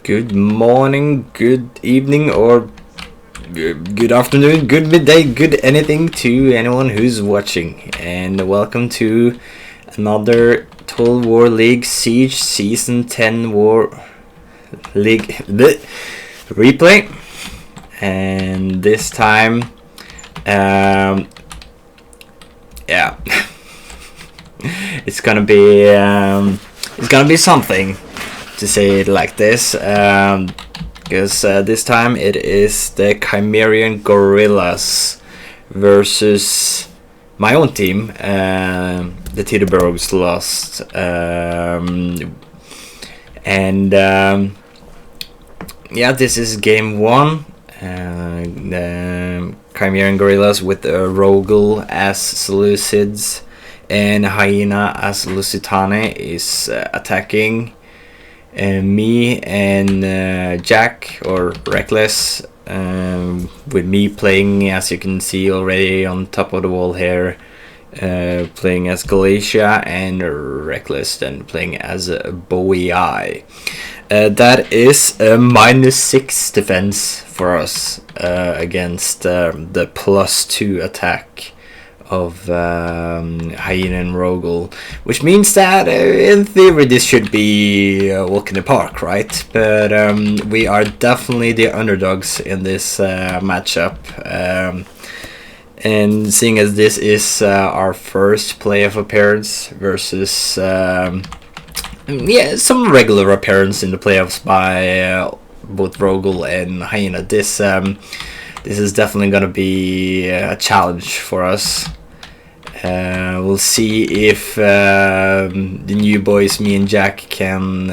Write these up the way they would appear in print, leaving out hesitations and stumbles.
Good morning, good evening, or good afternoon, good midday, good anything to anyone who's watching. And welcome to another Total War League Siege Season 10 War League replay. And this time, yeah, it's gonna be something, to say it like this, because this time it is the Cimmerian Gorillas versus my own team, the Teutoburgs lost, yeah, this is game one. The Cimmerian Gorillas with Rogel as Seleucids and Hyena as Lusitane is attacking me and Jack, or Reckless, with me playing, as you can see already on top of the wall here, playing as Galatia, and Reckless then playing as Bowie Eye. That is a -6 defense for us against the +2 attack of Hyena and Rogel, which means that in theory this should be a walk in the park, right? But we are definitely the underdogs in this matchup, and seeing as this is our first playoff appearance versus some regular appearance in the playoffs by both Rogel and Hyena, this is definitely gonna be a challenge for us. We'll see if the new boys, me and Jack, can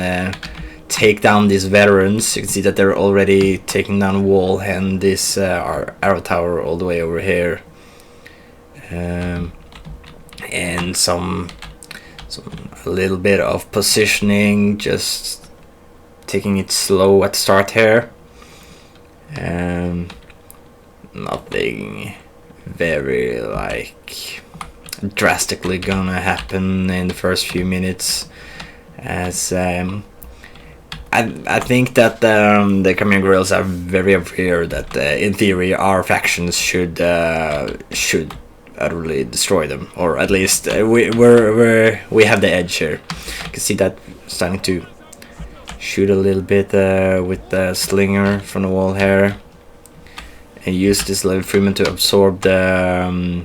take down these veterans. You can see that they're already taking down a wall and this our arrow tower all the way over here, and a little bit of positioning, just taking it slow at the start here. Nothing very drastically gonna happen in the first few minutes, as I think that the Cimmerian Gorillas are very aware that in theory our factions should utterly destroy them, or at least we have the edge here. You can see that starting to shoot a little bit with the slinger from the wall here, and use this level Freeman to absorb the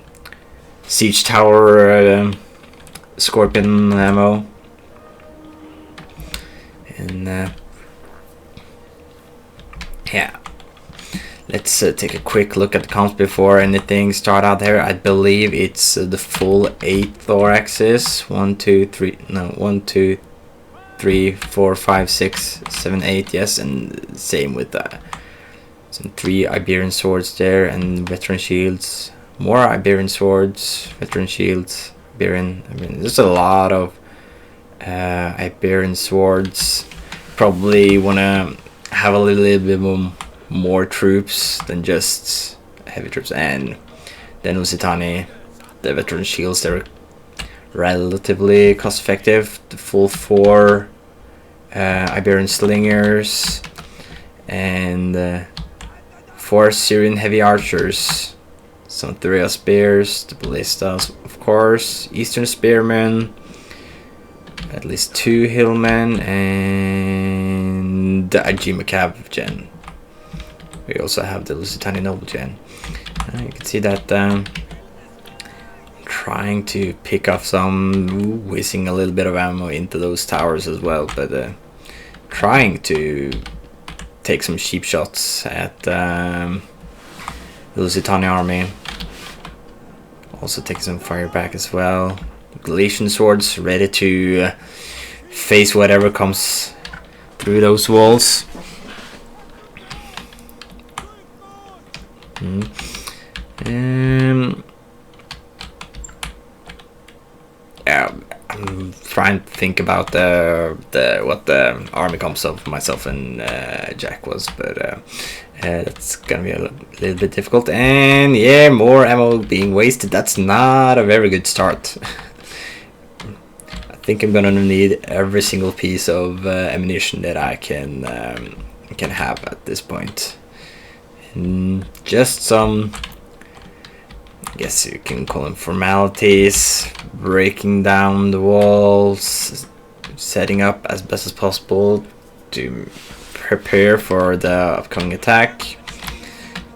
siege tower scorpion ammo. And yeah, let's take a quick look at the comps before anything start out here. I believe it's the full 8 thoraxes. 1 2 3 4 5 6 7 8, yes, and same with some 3 Iberian swords there, and veteran shields, more Iberian swords, veteran shields, Iberian. There's a lot of Iberian swords. Probably want to have a little bit more troops than just heavy troops. And then Lusitani, the veteran shields, they're relatively cost effective. The full 4 Iberian slingers, and 4 Syrian heavy archers, some Thuria spears, the ballistas, of course, Eastern spearmen, at least 2 hillmen, and the Ajima Cav gen. We also have the Lusitani Noble gen. You can see that trying to pick off some, whizzing a little bit of ammo into those towers as well, but trying to take some cheap shots at the Lusitani army. Also take some fire back as well. Galatian swords ready to face whatever comes through those walls. Yeah, I'm trying to think about what the army comps of myself and Jack was, but that's gonna be a little bit difficult. And yeah, more ammo being wasted. That's not a very good start. I think I'm gonna need every single piece of ammunition that I can have at this point. And just some, I guess you can call them formalities, breaking down the walls, setting up as best as possible to prepare for the upcoming attack.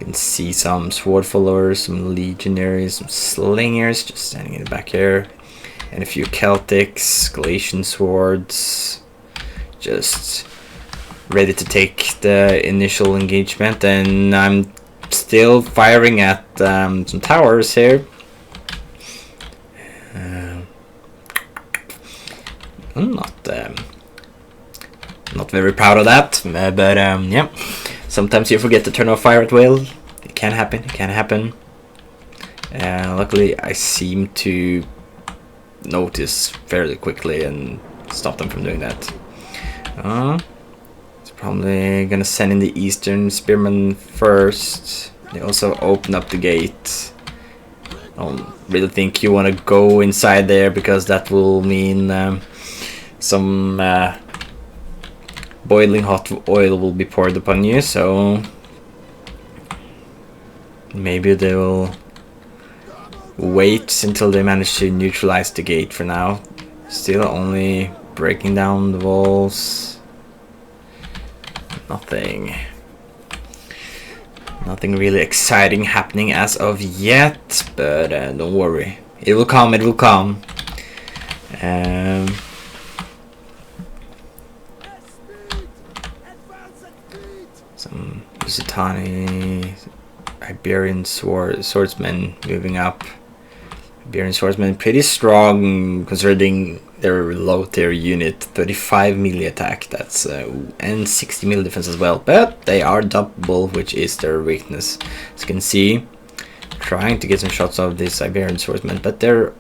You can see some sword followers, some legionaries, some slingers just standing in the back here, and a few Celtics, Galatian swords, just ready to take the initial engagement. And I'm still firing at some towers here. I'm not very proud of that, but yeah. Sometimes you forget to turn off fire at will. It can happen. It can happen. Luckily, I seem to notice fairly quickly and stop them from doing that. It's probably gonna send in the Eastern Spearmen first. They also open up the gate. I don't really think you want to go inside there because that will mean some boiling hot oil will be poured upon you, so maybe they will wait until they manage to neutralize the gate for now. Still only breaking down the walls. Nothing really exciting happening as of yet, but don't worry. It will come, it will come. Some Lusitani, Iberian swordsmen moving up. Iberian swordsmen pretty strong considering their low tier unit, 35 melee attack, that's and 60 melee defense as well, but they are double, which is their weakness. As you can see, trying to get some shots of this Iberian swordsmen, but they're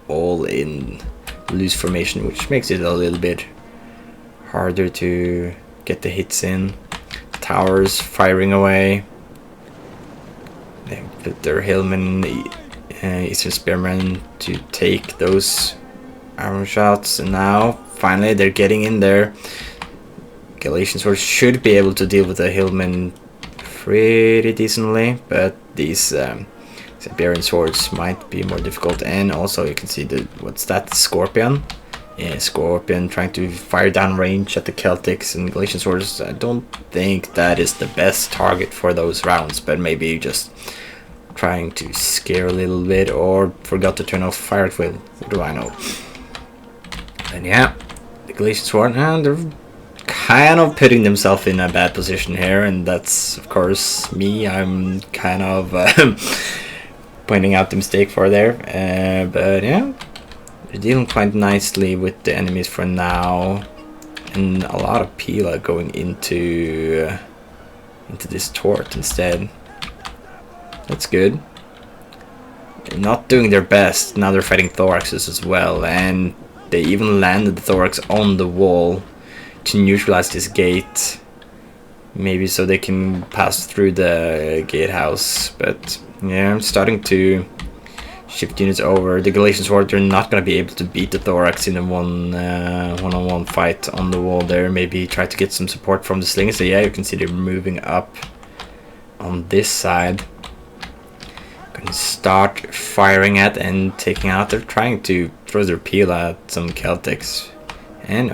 all in loose formation, which makes it a little bit harder to get the hits in. Towers firing away. They put their hillmen, Eastern Spearmen, to take those armor shots, and now finally they're getting in there. Galatian swords should be able to deal with the hillmen pretty decently, but these Cimmerian swords might be more difficult. And also you can see the, what's that, Scorpion? Yeah, Scorpion trying to fire down range at the Celtics and Galatian swords. I don't think that is the best target for those rounds, but maybe just trying to scare a little bit, or forgot to turn off fire at will. What do I know? And yeah, the Galatian sword, they're kind of putting themselves in a bad position here, and that's of course me. I'm kind of pointing out the mistake for there, but yeah, they're dealing quite nicely with the enemies for now, and a lot of Pila going into this Tort instead. That's good. They're not doing their best. Now they're fighting Thoraxes as well, and they even landed the Thorax on the wall to neutralize this gate. Maybe so they can pass through the gatehouse. But yeah, I'm starting to shift units over. The Galatian sword, they're not going to be able to beat the Thorax in a one-on-one fight on the wall there. Maybe try to get some support from the slingers. So yeah, you can see they're moving up on this side. Can start firing at and taking out. They're trying to throw their peel at some Celtics. And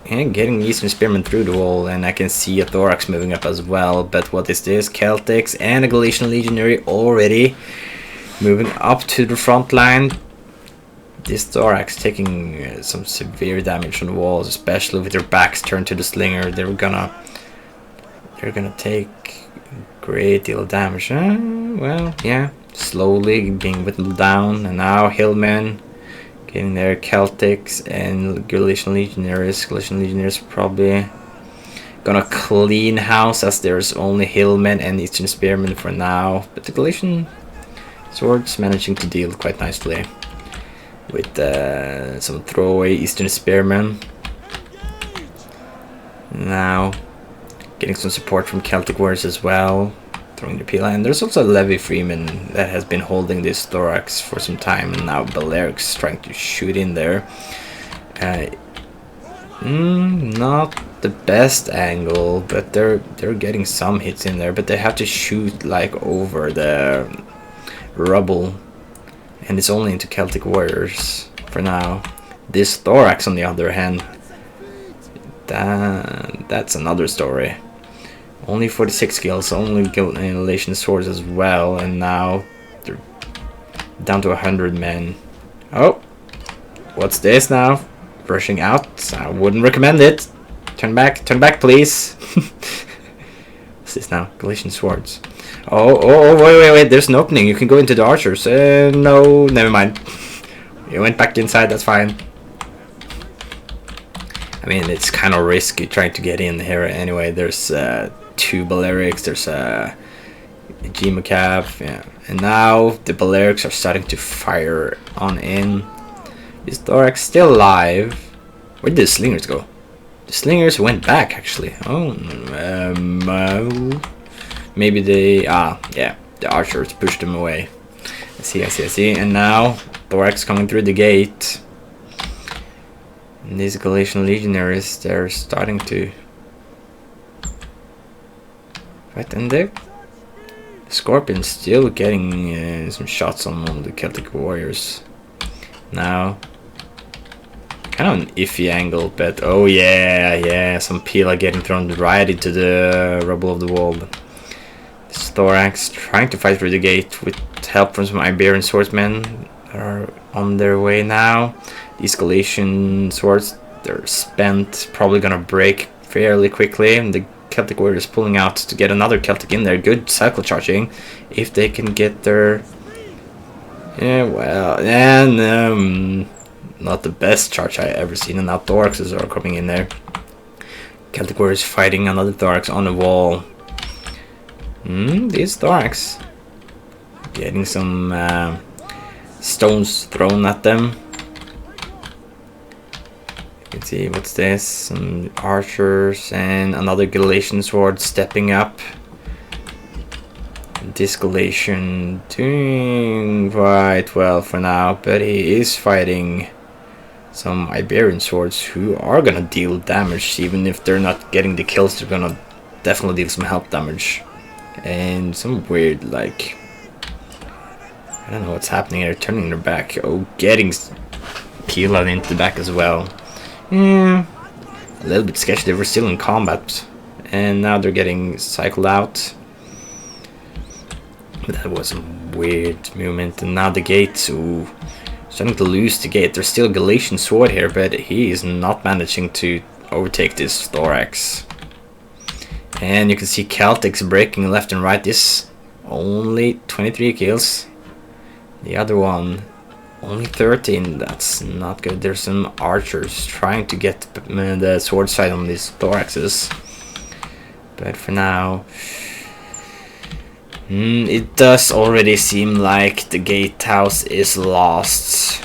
and getting Eastern Spearmen through the wall, and I can see a Thorax moving up as well. But what is this? Celtics and a Galatian Legionary already moving up to the front line. This Thorax taking some severe damage on the walls, especially with their backs turned to the slinger. They're gonna take a great deal of damage. Well, yeah, slowly being whittled down, and now Hillmen getting their Celtics and Galatian Legionaries. Galatian Legionaries probably gonna clean house, as there's only Hillmen and Eastern Spearmen for now. But the Galatian swords managing to deal quite nicely with some throwaway Eastern Spearmen. Now getting some support from Celtic warriors as well. throwing the pila, and there's also Levi Freeman that has been holding this thorax for some time, and now Beleric's trying to shoot in there. Not the best angle, but they're getting some hits in there, but they have to shoot like over the rubble, and it's only into Celtic Warriors for now. This thorax, on the other hand, that's another story. Only 46 kills, only Annihilation Swords as well, and now they're down to 100 men. Oh, what's this now? Rushing out? I wouldn't recommend it. Turn back, please. What's this now? Galatian Swords. Oh, wait, there's an opening. You can go into the archers. No, never mind. You went back inside, that's fine. I mean, it's kind of risky trying to get in here anyway. There's two Belerics, there's a G-Macav, yeah. And now the Belerics are starting to fire on in. Is Thorax still alive? Where did the Slingers go? The Slingers went back, actually. Oh, maybe they... yeah, the archers pushed them away. I see. And now Thorax coming through the gate. And these Galatian Legionaries, they're starting to... Right, and the Scorpion's still getting some shots on the Celtic Warriors. Now, kind of an iffy angle, but oh yeah, some Pila getting thrown right into the rubble of the wall. This Thorax trying to fight through the gate with help from some Iberian swordsmen are on their way now. These Galatian swords, they're spent, probably gonna break fairly quickly, and the Celtic Warriors pulling out to get another Celtic in there. Good cycle charging if they can get their... Yeah, well, and not the best charge I ever seen, and now Thoraxes are coming in there. Celtic Warriors fighting another Thorax on the wall. These Thorax getting some stones thrown at them. You can see, what's this? Some archers and another Galatian sword stepping up. This Galatian doing quite well for now, but he is fighting some Iberian swords who are gonna deal damage. Even if they're not getting the kills, they're gonna definitely deal some help damage. And some weird, like, I don't know what's happening here, turning their back. Oh, getting Pila into the back as well. A little bit sketchy. They were still in combat, and now they're getting cycled out. That was a weird movement. And now the gate, ooh, starting to lose the gate. There's still a Galatian sword here, but he is not managing to overtake this Thorax. And you can see Celtics breaking left and right. This only 23 kills. The other one only 13. That's not good. There's some archers trying to get the sword side on these Thoraxes. But for now, it does already seem like the gatehouse is lost.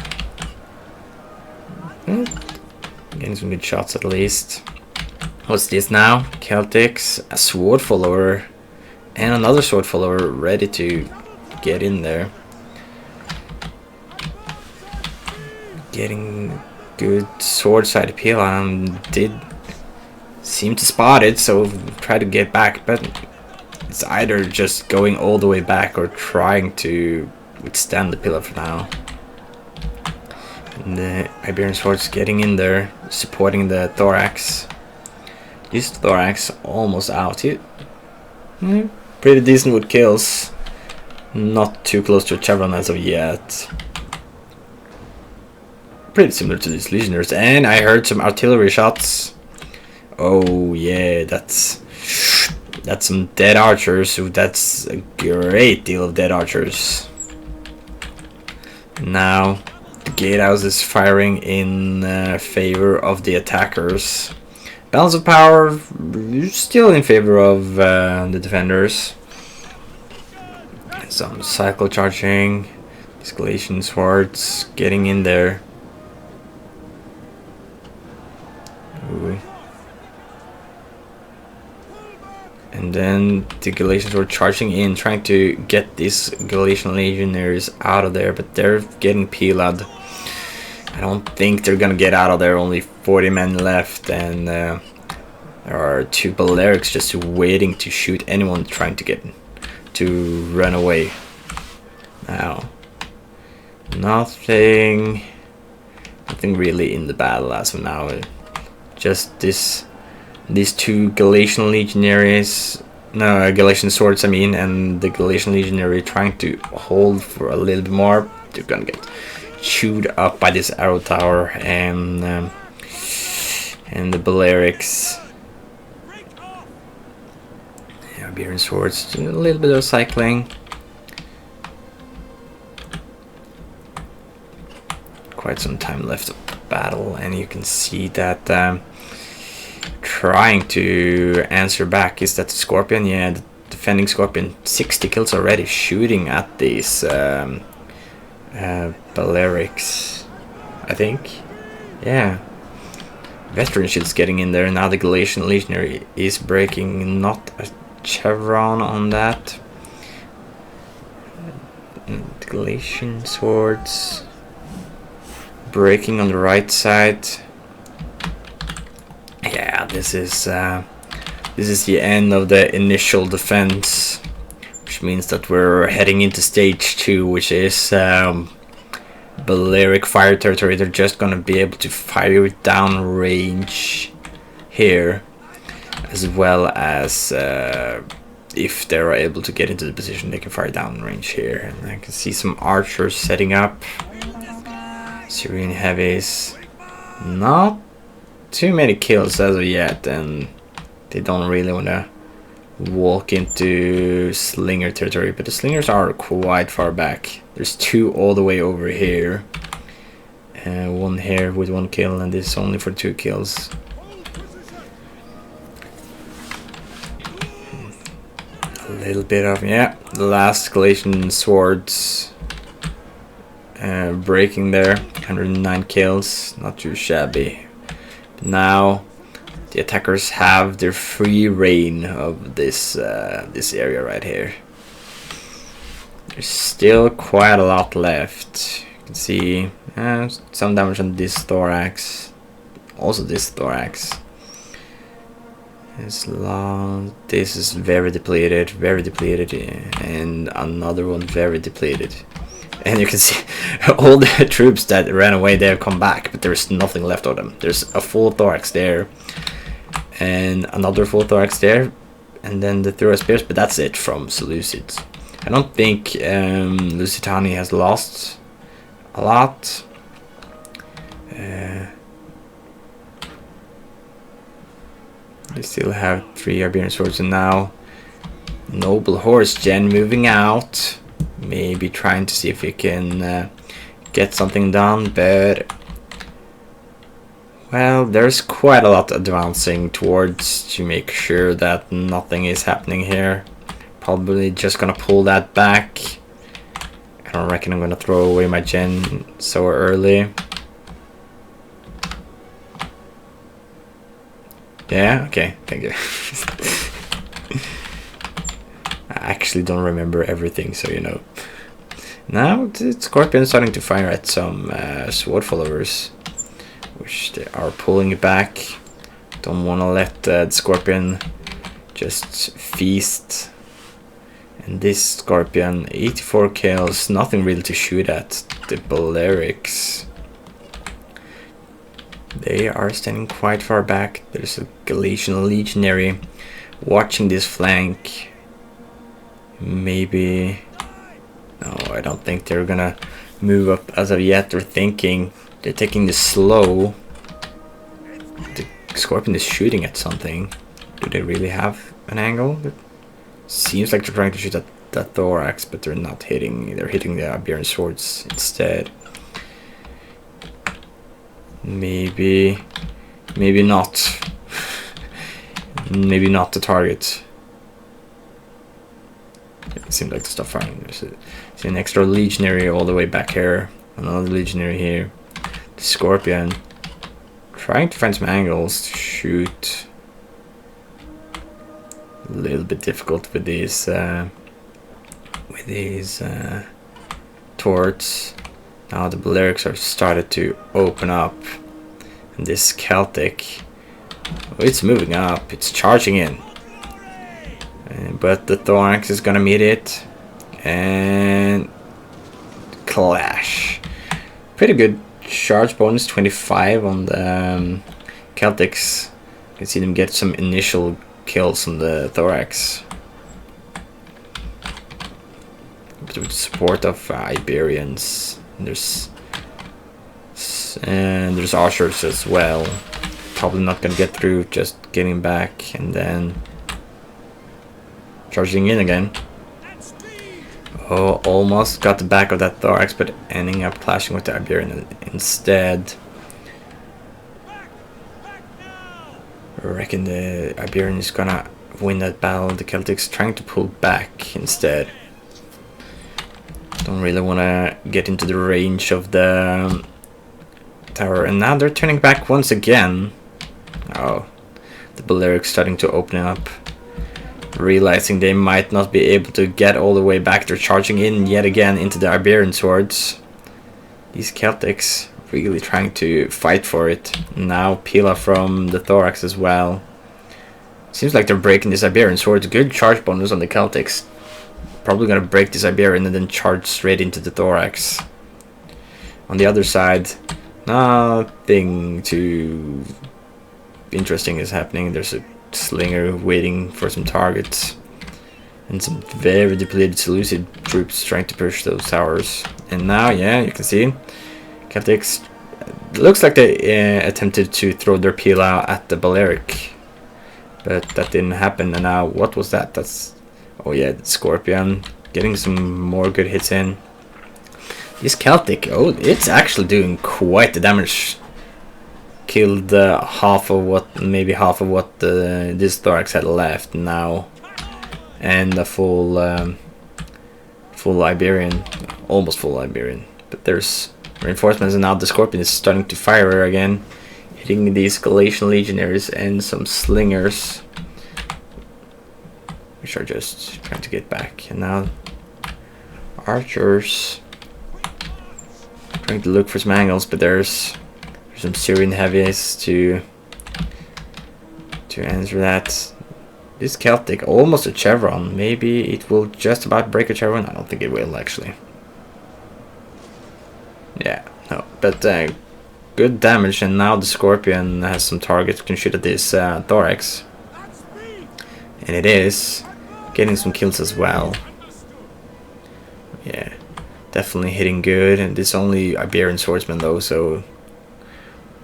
Getting some good shots at least. What's this now? Celtics, a sword follower, and another sword follower ready to get in there. Getting good sword side appeal, and did seem to spot it, so try to get back, but it's either just going all the way back or trying to withstand the pillar for now. And the Iberian swords getting in there, supporting the Thorax. This Thorax almost out. He, pretty decent with kills. Not too close to a chevron as of yet. Pretty similar to these Legionnaires. And I heard some artillery shots. Oh yeah, that's some dead archers. That's a great deal of dead archers. Now the gatehouse is firing in favor of the attackers. Balance of power still in favor of the defenders. Some cycle charging. These Galatian swords getting in there. Ooh. And then the Galatians were charging in, trying to get these Galatian legionaries out of there, but they're getting peeled. I don't think they're gonna get out of there. Only 40 men left, and there are 2 Balearics just waiting to shoot anyone trying to run away. Now, nothing really in the battle as of now. Just these 2 Galatian legionaries, no, Galatian swords I mean, and the Galatian legionary trying to hold for a little bit more. They're gonna get chewed up by this arrow tower, and the Balearics. Yeah, Iberian swords, a little bit of cycling. Quite some time left of the battle, and you can see that trying to answer back is that the Scorpion. Yeah, the defending Scorpion, 60 kills already, shooting at these Balearics, I think. Yeah, veteran shield's getting in there. Now the Galatian legionary is breaking, not a chevron on that. The Galatian swords breaking on the right side. Yeah, this is the end of the initial defense, which means that we're heading into stage 2, which is Balearic fire territory. They're just gonna be able to fire down range here, as well as if they're able to get into the position, they can fire down range here. And I can see some archers setting up. Syrian heavies, not too many kills as of yet, and they don't really want to walk into slinger territory, but the slingers are quite far back. There's 2 all the way over here, and 1 here with 1 kill, and this only for 2 kills. A little bit of, yeah, the last Galatian swords breaking there, 109 kills, not too shabby. But now the attackers have their free reign of this area right here. There's still quite a lot left. You can see some damage on this thorax, also this thorax. This is very depleted, and another one very depleted. And you can see all the troops that ran away, they have come back, but there's nothing left of them. There's a full thorax there, and another full thorax there, and then the Thura Spears, but that's it from Seleucids. I don't think Lusitani has lost a lot. They still have 3 Iberian swords, and now Noble Horse Gen moving out. Maybe trying to see if we can get something done, but well, there's quite a lot advancing towards to make sure that nothing is happening here. Probably just gonna pull that back. I don't reckon I'm gonna throw away my gen so early. Yeah, okay, thank you. I actually don't remember everything, so you know. Now the Scorpion is starting to fire at some sword followers, which they are pulling back. Don't want to let the Scorpion just feast. And this Scorpion, 84 kills, nothing really to shoot at. The Balearics, they are standing quite far back. There's a Galatian legionary watching this flank. Maybe, no, I don't think they're gonna move up as of yet. They're thinking, they're taking this slow. The Scorpion is shooting at something. Do they really have an angle? It seems like they're trying to shoot at that thorax, but they're not hitting. They're hitting the Iberian swords instead. Maybe not. Maybe not the target. It seems like to stop firing. There's an extra legionary all the way back here. Another legionary here. The Scorpion trying to find some angles to shoot. A little bit difficult with these torts. Now the Balearics are started to open up, and this Celtic, it's moving up, it's charging in, but the Thorax is gonna meet it and clash. Pretty good charge bonus, 25 on the Celtics. You can see them get some initial kills on the Thorax, but with support of Iberians. There's archers as well. Probably not gonna get through, just getting back and then charging in again. Oh, almost got the back of that Thorax, but ending up clashing with the Iberian instead. I reckon the Iberian is gonna win that battle. The Celtics trying to pull back instead. Don't really want to get into the range of the tower, and now they're turning back once again. Oh, the Balearics starting to open up, realizing they might not be able to get all the way back. They're charging in yet again into the Iberian swords. These Celtics really trying to fight for it. Now Pila from the Thorax as well. Seems like they're breaking this Iberian swords. Good charge bonus on the Celtics. Probably gonna break this Iberian and then charge straight into the Thorax. On the other side, nothing too interesting is happening. There's a slinger waiting for some targets, and some very depleted Seleucid troops trying to push those towers. And now, yeah, you can see Celtics. Looks like they attempted to throw their Pila at the Balearic, but that didn't happen. And now, what was that? That's, oh yeah, the Scorpion getting some more good hits in. This Celtic, oh, it's actually doing quite the damage. Killed maybe half of what this Thorax had left now, and a full Iberian, almost full Iberian. But there's reinforcements, and now the Scorpion is starting to fire again, hitting these Galatian legionaries and some slingers, which are just trying to get back. And now archers trying to look for some angles, but there's some Syrian heavies to answer that. This Celtic, almost a chevron. Maybe it will just about break a chevron. I don't think it will actually. Yeah, no, but good damage, and now the Scorpion has some targets, can shoot at this Thorax, and it is getting some kills as well. Yeah, definitely hitting good, and this only Iberian swordsman though, so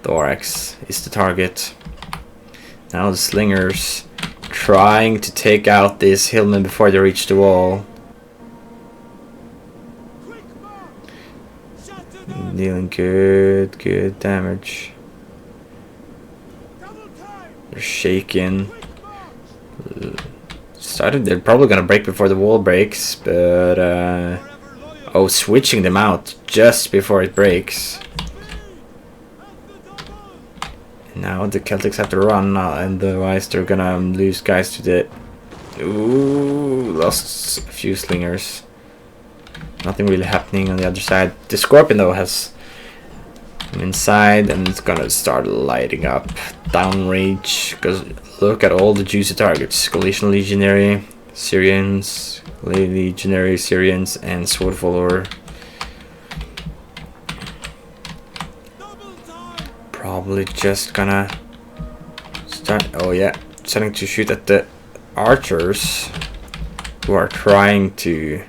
Thorax is the target. Now the slingers trying to take out this hillman before they reach the wall. Dealing good damage. They're shaking. They're probably gonna break before the wall breaks, but oh, switching them out just before it breaks. Now the Celtics have to run, otherwise they're gonna lose guys to the... Ooh, lost a few slingers. Nothing really happening on the other side. The Scorpion though has him inside, and it's gonna start lighting up downrange, because look at all the juicy targets. Galatian Legionary, Syrians, Legionary, Syrians, and Sword Follower. Probably just gonna start, oh yeah, starting to shoot at the archers who are trying to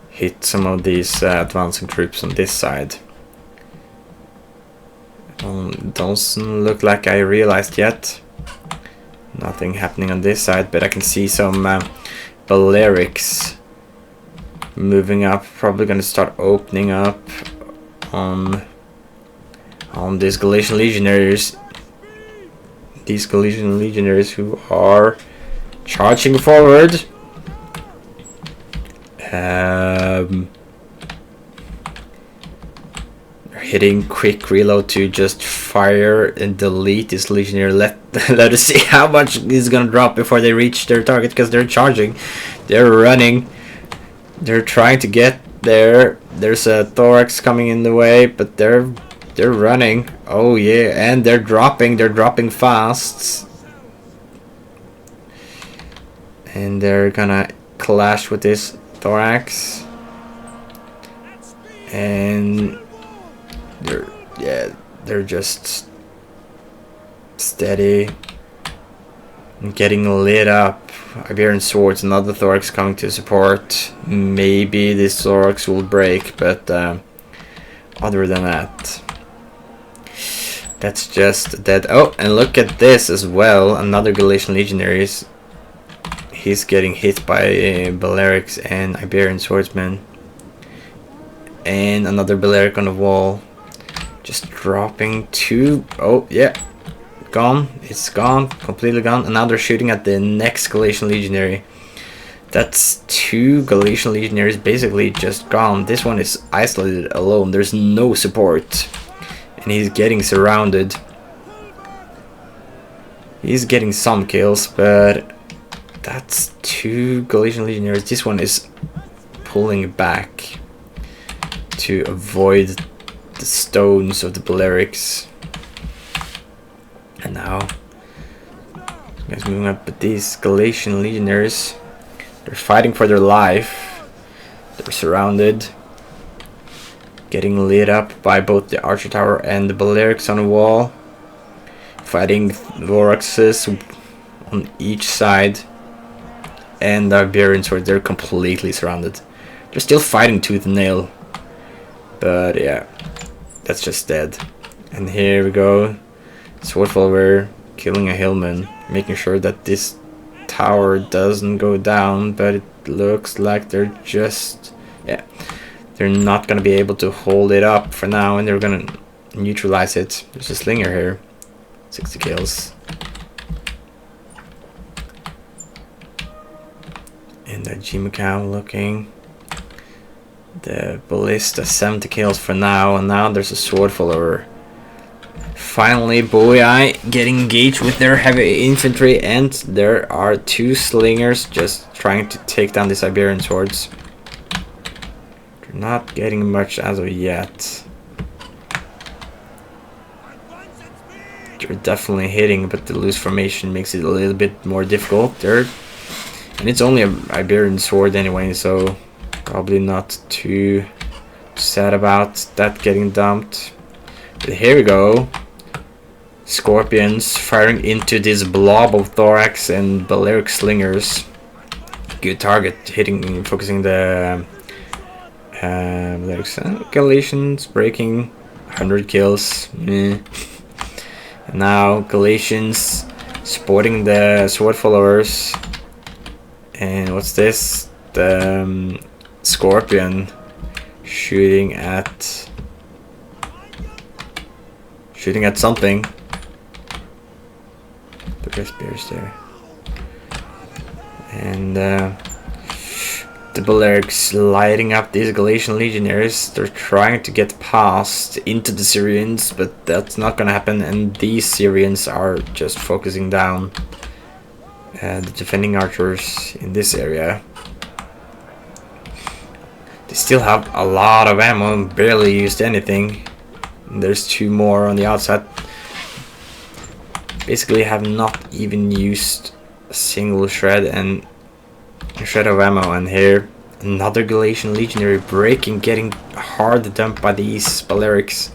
hit some of these advancing troops on this side. Doesn't look like I realized yet. Nothing happening on this side, but I can see some Balearics moving up. Probably gonna start opening up on these Galatian legionaries. These Galatian legionaries who are charging forward. They're hitting quick reload to just fire and delete this legionnaire. Let us see how much is gonna drop before they reach their target, because they're charging, they're running, they're trying to get there. There's a thorax coming in the way, but they're running. Oh yeah, and they're dropping fast, and they're gonna clash with this thorax, and they're just steady and getting lit up. Iberian swords, another thorax coming to support. Maybe this thorax will break, but other than that, that's just dead. Oh, and look at this as well. Another Galatian legionary. He's getting hit by Balearics and Iberian swordsmen. And another Balearic on the wall. Just dropping two. Oh, yeah. Gone. It's gone. Completely gone. And now they're shooting at the next Galatian legionary. That's two Galatian legionaries basically just gone. This one is isolated alone. There's no support. And he's getting surrounded. He's getting some kills, but that's two Galatian legionaries. This one is pulling back to avoid the stones of the Balearics. And now guys moving up, but these Galatian legionaries, they're fighting for their life. They're surrounded, getting lit up by both the archer tower and the Balearics on the wall, fighting thoraxes on each side, and the Iberian sword. They're completely surrounded. They're still fighting tooth and nail, but yeah, that's just dead. And here we go, sword follower killing a hillman, making sure that this tower doesn't go down, but it looks like they're just, yeah, they're not gonna be able to hold it up for now, and they're gonna neutralize it. There's a slinger here, 60 kills. And the G-Macau looking. The ballista, 70 kills for now, and now there's a sword follower. Finally, Boei getting engaged with their heavy infantry, and there are two slingers just trying to take down the Iberian swords. They're not getting much as of yet. They're definitely hitting, but the loose formation makes it a little bit more difficult. And it's only an Iberian sword anyway, so probably not too sad about that getting dumped. But here we go. Scorpions firing into this blob of thorax and Balearic slingers. Good target, hitting, focusing the Galatians, breaking 100 kills. And now Galatians supporting the sword followers. And what's this? The Scorpion shooting at something. But there's spears there. And the Balearics lighting up these Galatian legionaries. They're trying to get past into the Cimmerians, but that's not gonna happen, and these Cimmerians are just focusing down the defending archers in this area. They still have a lot of ammo and barely used anything. And there's two more on the outside. Basically have not even used a single shred of ammo. And here another Galatian legionary breaking, getting hard dumped by these Balearics.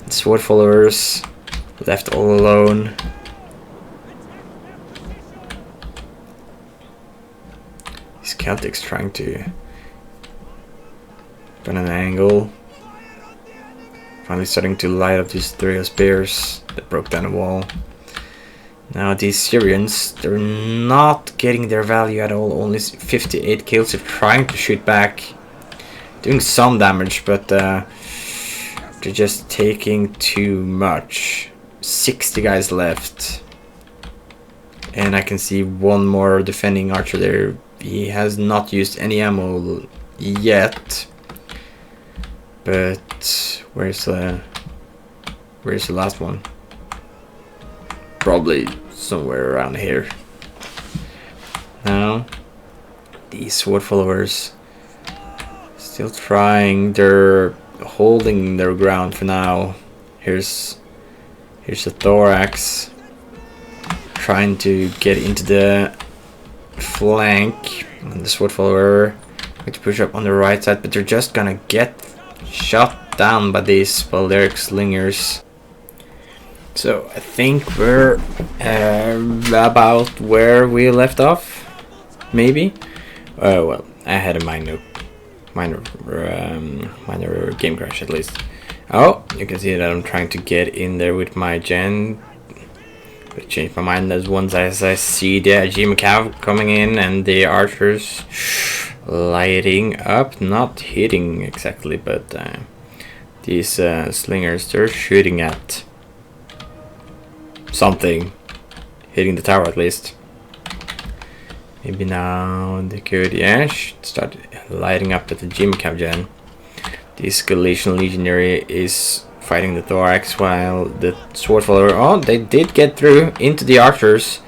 Sword followers left all alone. These Celtics trying to find an angle. Finally starting to light up these three spears that broke down the wall. Now these Cimmerians, they're not getting their value at all. Only 58 kills. They're trying to shoot back, doing some damage, but they're just taking too much. 60 guys left, and I can see one more defending archer there. He has not used any ammo yet. But where's the last one? Probably somewhere around here. Now these sword followers still trying. They're holding their ground for now. Here's the thorax trying to get into the flank, and the sword follower going to push up on the right side, but they're just gonna get shot down by these Balearic slingers. So I think we're about where we left off, maybe. Well, I had a minor game crash at least. Oh, you can see that I'm trying to get in there with my gen. I changed my mind as once as I see the Ajima Cav coming in and the archers lighting up, not hitting exactly, but these slingers, they're shooting at something, hitting the tower at least. Maybe now they could, yeah, start lighting up at the Ajima Cav gen. This Galatian legionary is fighting the thorax while the sword follower, oh, they did get through into the archers.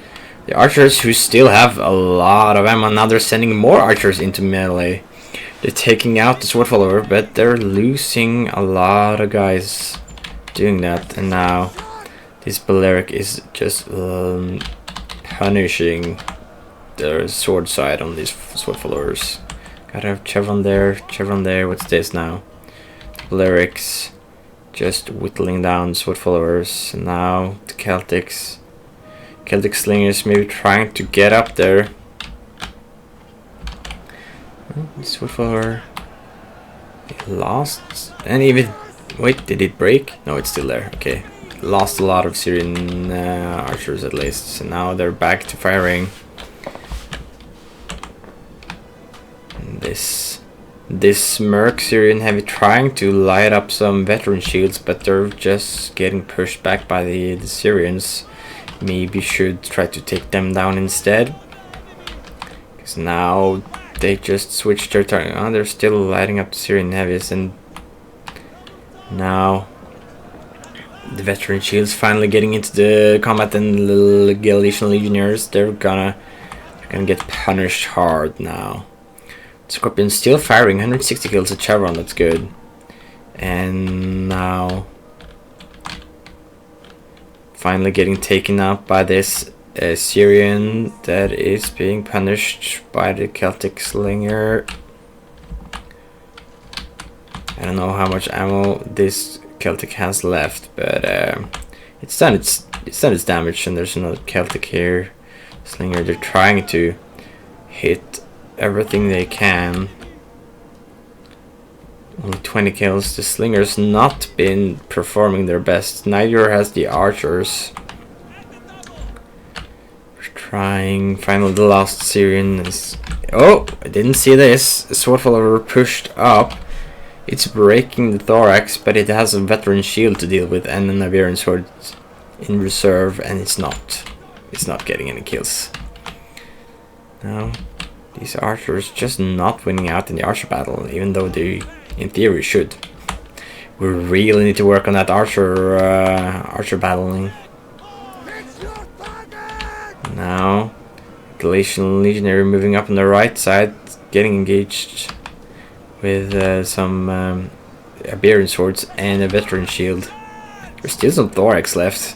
The archers who still have a lot of ammo. Now they're sending more archers into melee. They're taking out the sword follower, but they're losing a lot of guys doing that. And now this Balearic is just punishing the sword side on these sword followers. Gotta have chevron there, what's this now? Balearics just whittling down sword followers, and now the Celtic slingers maybe trying to get up there. Sword follower lost, and even wait, did it break? No, it's still there. Okay, lost a lot of Syrian archers at least, so now they're back to firing. And this Merc Syrian heavy trying to light up some veteran shields, but they're just getting pushed back by the Syrians. Maybe should try to take them down instead, because now they just switched their target. Oh, they're still lighting up the Syrian heavies, and now the veteran shields finally getting into the combat, and the Galatian legionnaires, they're gonna get punished hard now. Scorpion still firing, 160 kills at chevron, that's good. And now finally getting taken out by this Syrian that is being punished by the Celtic slinger. I don't know how much ammo this Celtic has left, but it's done its damage, and there's another Celtic here. Slinger, they're trying to hit everything they can. Only 20 kills. The slingers not been performing their best. Neither has the archers. We're trying. Finally, the last Syrian is. Oh, I didn't see this. The sword follower pushed up. It's breaking the thorax, but it has a veteran shield to deal with and an Iberian sword in reserve, and it's not getting any kills. Now these archers just not winning out in the archer battle, even though they in theory should. We really need to work on that archer battling. Now Galatian legionary moving up on the right side, getting engaged with some Iberian swords and a veteran shield. There's still some thorax left.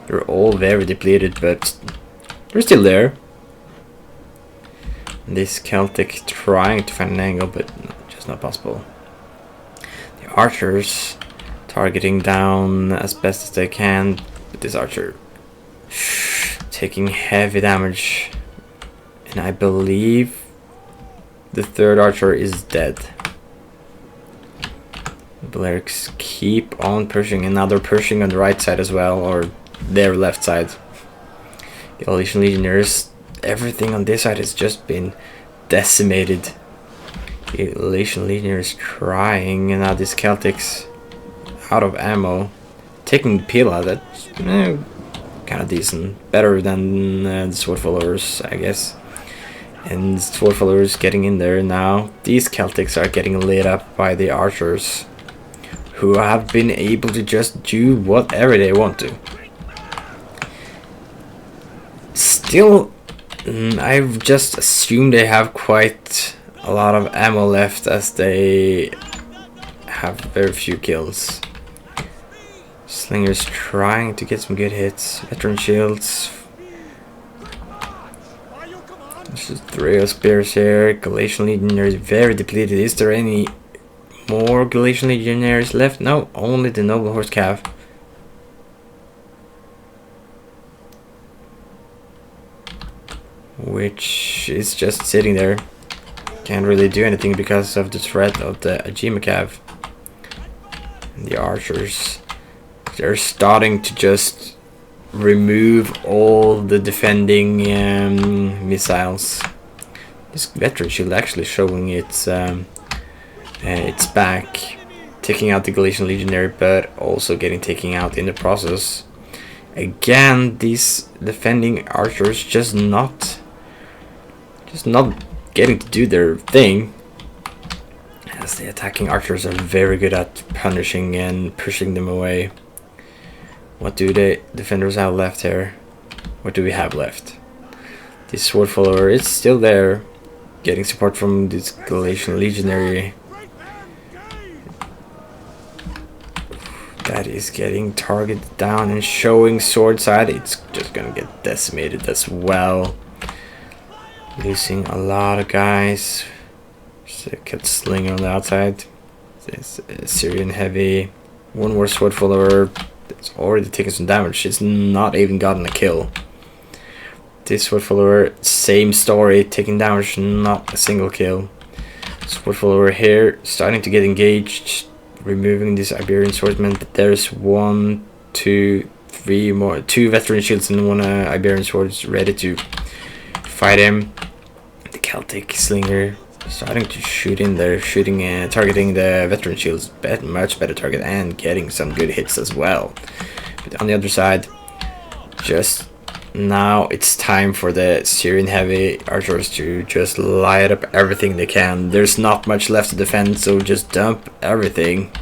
They're all very depleted, but they're still there. This Celtic trying to find an angle, but just not possible. The archers targeting down as best as they can, but this archer taking heavy damage, and I believe the third archer is dead. The Balearics keep on pushing, and now they're pushing on the right side as well, or their left side. The Galatian legionnaires, everything on this side has just been decimated. The Galatian legionnaires trying, and now these Celtics out of ammo, taking Pila. That's kind of decent, better than the sword followers, I guess. And sword followers getting in there now. These Celtics are getting lit up by the archers. who have been able to just do whatever they want to. Still, I've just assumed they have quite a lot of ammo left, as they have very few kills. Slingers trying to get some good hits. Veteran shields. There's just 3 spears here. Galatian legionaries very depleted. Is there any more Galatian legionaries left? No, only the noble horse cav. Which is just sitting there. Can't really do anything because of the threat of the Ajima cav. And the archers, they're starting to just remove all the defending missiles. This veteran shield actually showing its back, taking out the Galatian legionary, but also getting taken out in the process. Again, these defending archers just not getting to do their thing, as the attacking archers are very good at punishing and pushing them away. What do the defenders have left here? What do we have left? This sword follower is still there, getting support from this Galatian legionary. That is getting targeted down and showing sword side. It's just gonna get decimated as well. Losing a lot of guys. Kept slinger on the outside. This Syrian heavy. One more sword follower. It's already taken some damage. It's not even gotten a kill. This sword follower, same story, taking damage, not a single kill. Sword follower here, starting to get engaged, removing this Iberian swordsman. But there's 1, 2, 3 more, 2 veteran shields and 1 Iberian swords ready to fight him. The Celtic slinger starting to shoot in there, targeting the veteran shields. Much better target and getting some good hits as well. But on the other side, just now it's time for the Syrian heavy archers to just light up everything they can. There's not much left to defend, so just dump everything.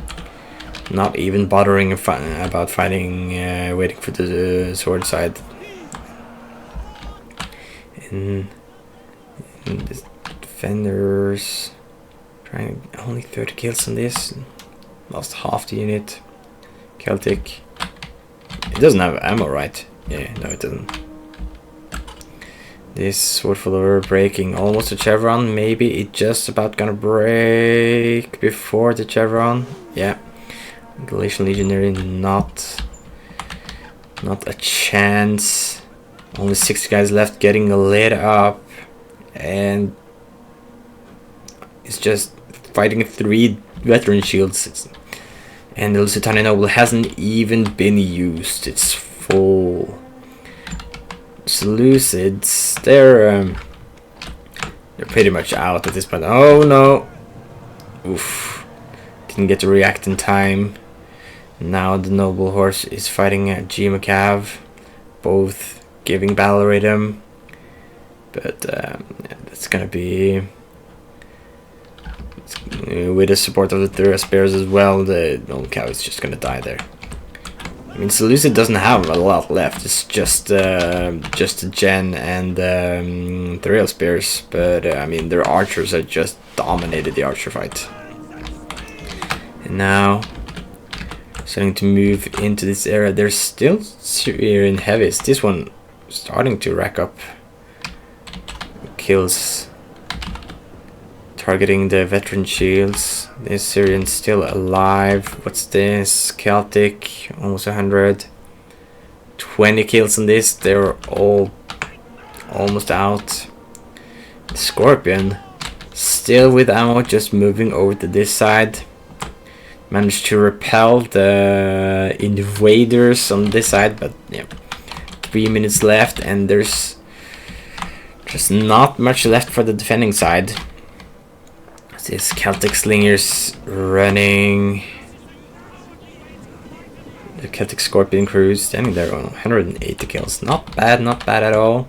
Not even bothering about fighting, waiting for the sword side. And the defenders trying only 30 kills on this. Lost half the unit. Celtic. It doesn't have ammo, right? Yeah, no, it doesn't. This sword follower breaking almost a chevron. Maybe it just about gonna break before the chevron. Yeah. Galatian legionary, not a chance. Only 6 guys left, getting lit up, and it's just fighting 3 veteran shields. And the Lusitania Noble hasn't even been used. It's full. Seleucids, they're pretty much out at this point. Oh no! Oof! Didn't get to react in time. Now the noble horse is fighting a G Macav, both giving battle rhythm. But that's gonna be with the support of the 3 spears as well. The old cow is just gonna die there. I mean, Seleucid doesn't have a lot left. It's just a gen and 3 spears. But I mean, their archers have just dominated the archer fight. And now starting to move into this area. There's still Syrian heavies. This one starting to rack up kills, targeting the veteran shields. This Syrian still alive. What's this? Celtic, almost 100. 20 kills on this. They're all almost out. The Scorpion still with ammo, just moving over to this side. Managed to repel the invaders on this side, but yeah, 3 minutes left, and there's just not much left for the defending side. This Celtic slingers running. The Celtic Scorpion crew standing there on 180 kills. Not bad at all.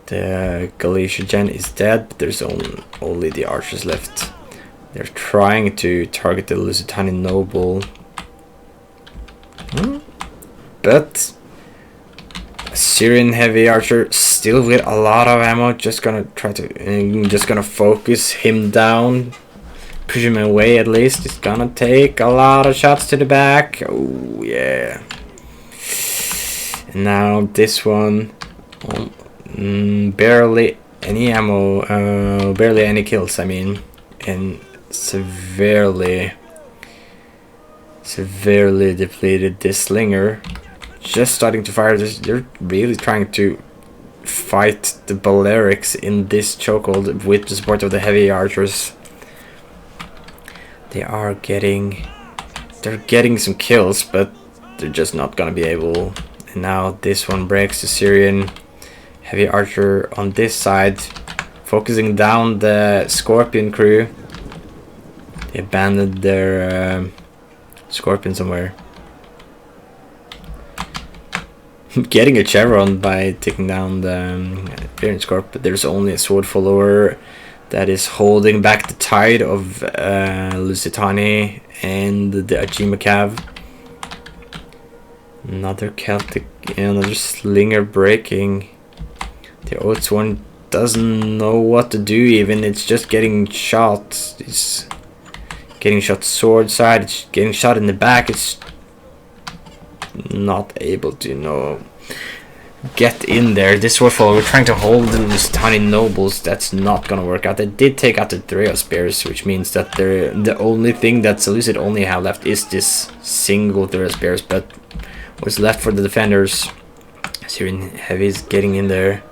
The Galatia gen is dead, but there's only the archers left. They're trying to target the Lusitanian noble. But Syrian heavy archer still with a lot of ammo, just gonna try to just gonna focus him down, push him away at least. It's gonna take a lot of shots to the back. Oh yeah. And now this one, barely any ammo, barely any kills, I mean, and severely depleted. This slinger just starting to fire. They're really trying to fight the Balearics in this chokehold with the support of the heavy archers. They're getting some kills, but they're just not gonna be able. And now this one breaks. The Syrian heavy archer on this side, focusing down the Scorpion crew. They abandoned their Scorpion somewhere. Getting a chevron by taking down the Parent Scorp, but there's only a sword follower that is holding back the tide of Lusitani and the Ajima Cav. Another Celtic, another slinger breaking. The Oaths one doesn't know what to do even. It's just getting shot. It's getting shot sword side. It's getting shot in the back. It's not able to, you know, get in there. This sword follower, we're trying to hold these tiny nobles. That's not gonna work out. They did take out the Threo spears, which means that the only thing that Seleucid only have left is this single Threo spears. But what's left for the defenders? Syrian heavies getting in there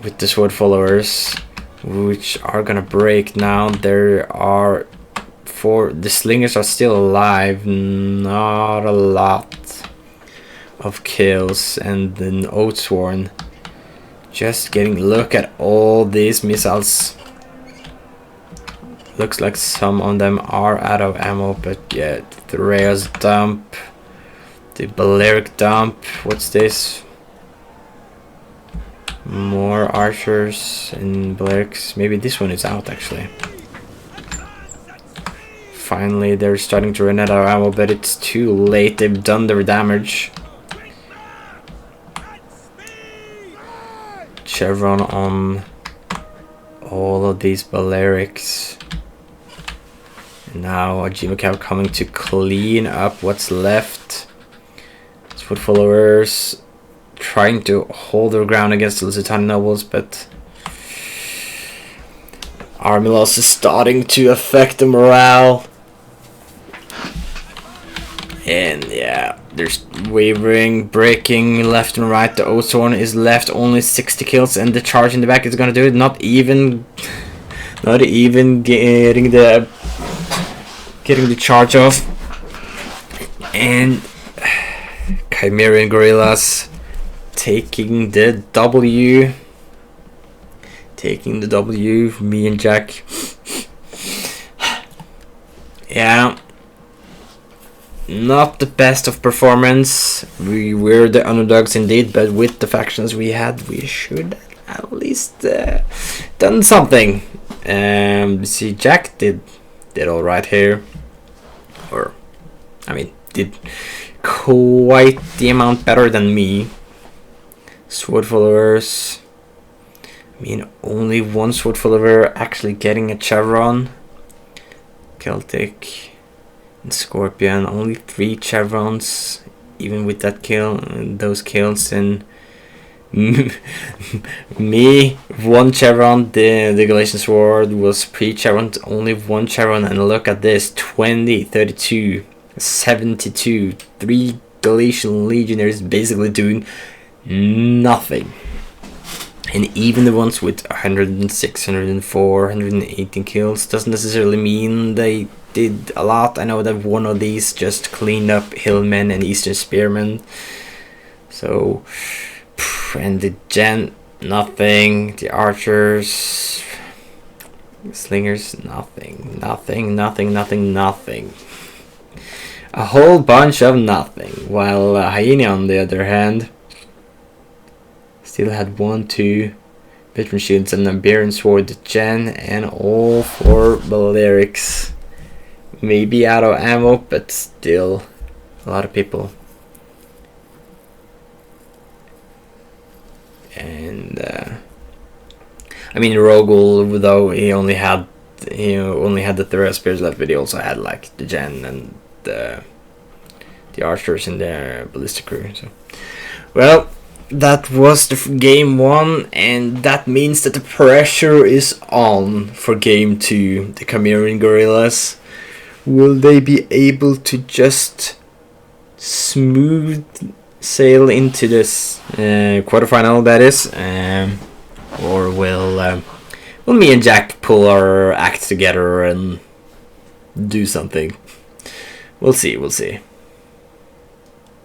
with the sword followers, which are gonna break now. There are the slingers are still alive, not a lot of kills, and then Oathsworn just getting, look at all these missiles. Looks like some of them are out of ammo, but yeah, the Rhea's dump, the Balearic dump. What's this? More archers and Balearics. Maybe this one is out actually. Finally, they're starting to run out of ammo, but it's too late. They've done their damage. Chevron on all of these Balearics. And now Ajima Cav coming to clean up what's left. Foot followers trying to hold their ground against the Lusitanian nobles, but army loss is starting to affect the morale. And yeah, there's wavering, breaking left and right. The Oathsworn is left only 60 kills, and the charge in the back is gonna do it. Not even getting the charge off. And Cimmerian guerrillas taking the W. Me and Jack. Yeah. Not the best of performance. We were the underdogs indeed, but with the factions we had, we should at least done something. See, Jack did all right here, or I mean, did quite the amount better than me. Sword followers. I mean, only one sword follower actually getting a chevron. Celtic. And Scorpion, only 3 chevrons, even with that kill, those kills, and me 1 chevron. The Galatian sword was pre-chevron, only 1 chevron, and look at this: 20, 32, 72. 3 Galatian legionaries basically doing nothing. And even the ones with 106, 104, 118 kills doesn't necessarily mean they did a lot. I know that one of these just cleaned up hillmen and eastern spearmen. So, and the gent, nothing. The archers, slingers, nothing. A whole bunch of nothing. While Hyena, on the other hand, still had 1, 2, Patron Shields and Iberian Sword Gen, and all 4 Balearics. Maybe out of ammo, but still a lot of people. And I mean, Rogul, though he only had the Thera Spears left, but he also had like the Gen and the Archers in the Ballistic Crew. So, well, that was the game 1, and that means that the pressure is on for game 2. The Cimmerian Gorillas, will they be able to just smooth sail into this quarterfinal? That is, or will me and Jack pull our act together and do something? We'll see.